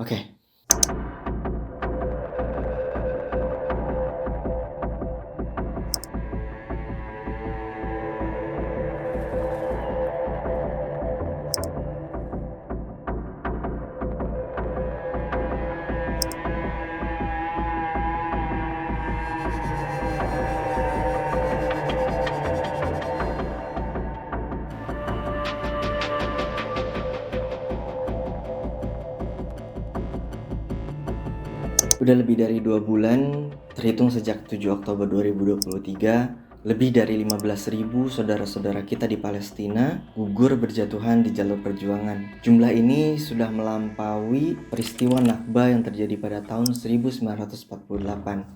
Oke. Udah lebih dari 2 bulan, terhitung sejak 7 Oktober 2023, lebih dari 15.000 saudara-saudara kita di Palestina gugur berjatuhan di jalur perjuangan. Jumlah ini sudah melampaui peristiwa Nakba yang terjadi pada tahun 1948.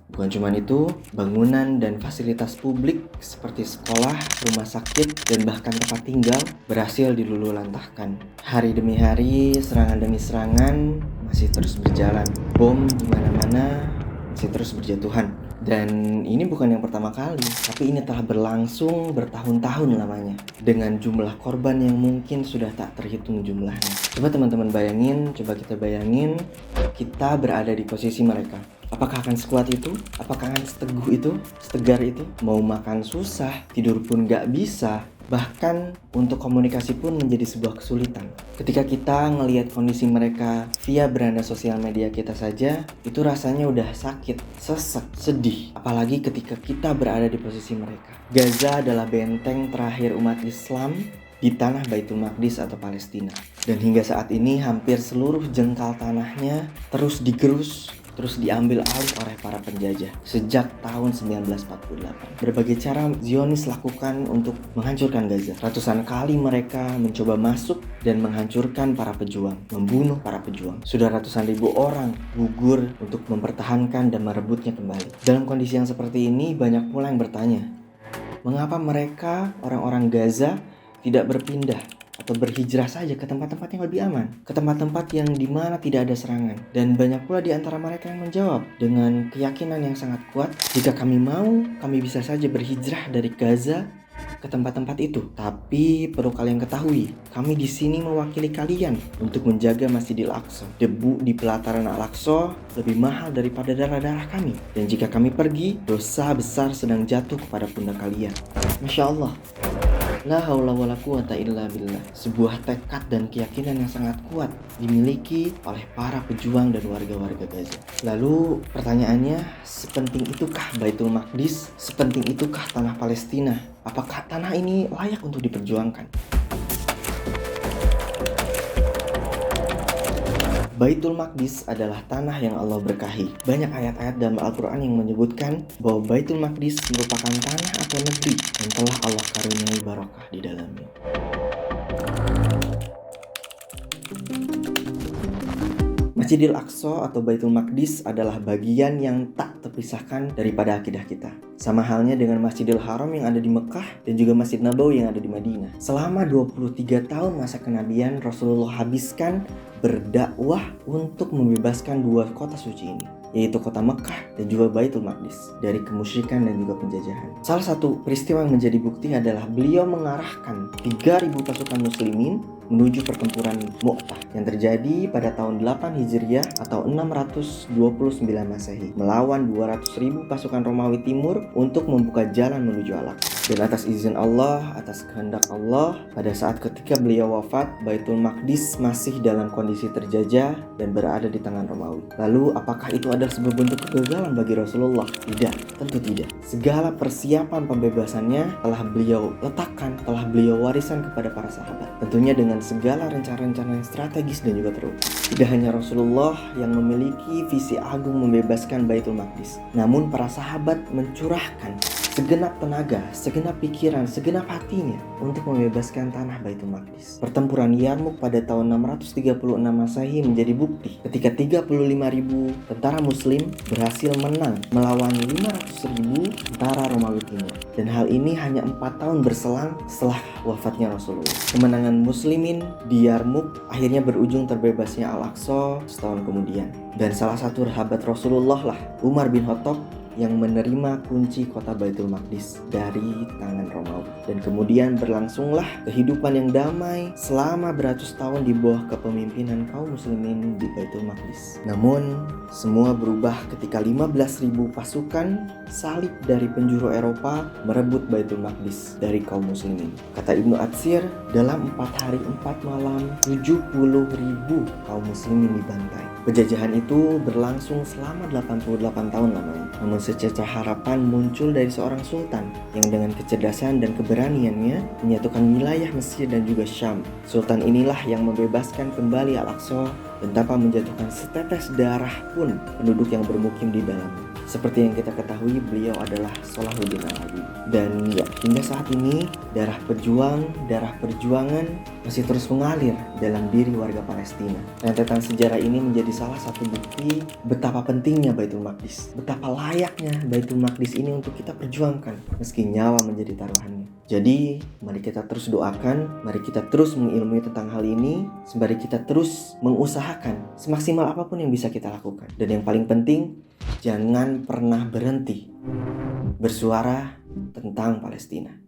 Bukan cuma itu, bangunan dan fasilitas publik seperti sekolah, rumah sakit, dan bahkan tempat tinggal berhasil diluluhlantahkan. Hari demi hari, serangan demi serangan masih terus berjalan. Bom di mana-mana masih terus berjatuhan. Dan ini bukan yang pertama kali, tapi ini telah berlangsung bertahun-tahun lamanya, dengan jumlah korban yang mungkin sudah tak terhitung jumlahnya. Coba teman-teman bayangin, coba kita bayangin, kita berada di posisi mereka. Apakah akan sekuat itu? Apakah akan seteguh itu? Setegar itu? Mau makan susah, tidur pun gak bisa, bahkan untuk komunikasi pun menjadi sebuah kesulitan. Ketika kita ngelihat kondisi mereka via beranda sosial media kita saja, itu rasanya udah sakit, sesek, sedih. Apalagi ketika kita berada di posisi mereka. Gaza adalah benteng terakhir umat Islam di tanah Baitul Maqdis atau Palestina. Dan hingga saat ini hampir seluruh jengkal tanahnya terus digerus, terus diambil alih oleh para penjajah sejak tahun 1948. Berbagai cara Zionis lakukan untuk menghancurkan Gaza. Ratusan kali mereka mencoba masuk dan menghancurkan para pejuang, membunuh para pejuang. Sudah ratusan ribu orang gugur untuk mempertahankan dan merebutnya kembali. Dalam kondisi yang seperti ini, banyak pula yang bertanya, mengapa mereka, orang-orang Gaza, tidak berpindah atau berhijrah saja ke tempat-tempat yang lebih aman, ke tempat-tempat yang dimana tidak ada serangan. Dan banyak pula di antara mereka yang menjawab dengan keyakinan yang sangat kuat, jika kami mau, kami bisa saja berhijrah dari Gaza ke tempat-tempat itu. Tapi perlu kalian ketahui, kami di sini mewakili kalian untuk menjaga Masjidil Aqsa. Debu di pelataran Al-Aqsa lebih mahal daripada darah-darah kami. Dan jika kami pergi, dosa besar sedang jatuh kepada pundak kalian. Masya Allah. La haula wala quwata illa billah. Sebuah tekad dan keyakinan yang sangat kuat dimiliki oleh para pejuang dan warga-warga Gaza. Lalu pertanyaannya, sepenting itukah Baitul Maqdis? Sepenting itukah tanah Palestina? Apakah tanah ini layak untuk diperjuangkan? Baitul Maqdis adalah tanah yang Allah berkahi. Banyak ayat-ayat dalam Al-Quran yang menyebutkan bahwa Baitul Maqdis merupakan tanah atau negeri yang telah Allah karuniai barakah di dalamnya. Masjidil Aqsa atau Baitul Maqdis adalah bagian yang tak terpisahkan daripada akidah kita. Sama halnya dengan Masjidil Haram yang ada di Mekah dan juga Masjid Nabawi yang ada di Madinah. Selama 23 tahun masa kenabian, Rasulullah habiskan berdakwah untuk membebaskan dua kota suci ini, yaitu kota Mekah dan juga Baitul Maqdis dari kemusyrikan dan juga penjajahan. Salah satu peristiwa yang menjadi bukti adalah beliau mengarahkan 3.000 pasukan muslimin menuju pertempuran Mu'tah yang terjadi pada tahun 8 Hijriah atau 629 Masehi melawan 200.000 pasukan Romawi Timur untuk membuka jalan menuju Al-Aqsa. Dan atas izin Allah, atas kehendak Allah, pada saat ketika beliau wafat, Baitul Maqdis masih dalam kondisi terjajah dan berada di tangan Romawi. Lalu apakah itu adalah sebuah bentuk kegagalan bagi Rasulullah? Tidak, tentu tidak. Segala persiapan pembebasannya telah beliau letakkan, telah beliau warisan kepada para sahabat. Tentunya dengan segala rencana-rencana yang strategis dan juga terukur. Tidak hanya Rasulullah yang memiliki visi agung membebaskan Baitul Maqdis, namun para sahabat mencurahkan segenap tenaga, segenap pikiran, segenap hatinya untuk membebaskan tanah Baitul Maqdis. Pertempuran Yarmuk pada tahun 636 Masehi menjadi bukti ketika 35.000 tentara muslim berhasil menang melawan 500.000 tentara Romawi Timur. Dan hal ini hanya 4 tahun berselang setelah wafatnya Rasulullah. Kemenangan muslimin di Yarmuk akhirnya berujung terbebasnya Al-Aqsa setahun kemudian. Dan salah satu sahabat Rasulullah lah, Umar bin Khattab, yang menerima kunci kota Baitul Maqdis dari tangan Romawi. Dan kemudian berlangsunglah kehidupan yang damai selama beratus tahun di bawah kepemimpinan kaum muslimin di Baitul Maqdis. Namun, semua berubah ketika 15.000 pasukan salib dari penjuru Eropa merebut Baitul Maqdis dari kaum muslimin. Kata Ibnu Atsir, dalam 4 hari 4 malam 70.000 kaum muslimin dibantai. Penjajahan itu berlangsung selama 88 tahun lamanya. Namun secercah harapan muncul dari seorang sultan yang dengan kecerdasan dan keberaniannya menyatukan wilayah Mesir dan juga Syam. Sultan inilah yang membebaskan kembali Al-Aqsa dan tanpa menjatuhkan setetes darah pun penduduk yang bermukim di dalamnya. Seperti yang kita ketahui, beliau adalah Salahuddin Al-Ayyubi. Dan ya, hingga saat ini darah perjuangan masih terus mengalir dalam diri warga Palestina. Rentetan sejarah ini menjadi salah satu bukti betapa pentingnya Baitul Maqdis, betapa layaknya Baitul Maqdis ini untuk kita perjuangkan meski nyawa menjadi taruhannya. Jadi, mari kita terus doakan, mari kita terus mengilmui tentang hal ini, sembari kita terus mengusahakan semaksimal apapun yang bisa kita lakukan. Dan yang paling penting, jangan pernah berhenti bersuara tentang Palestina.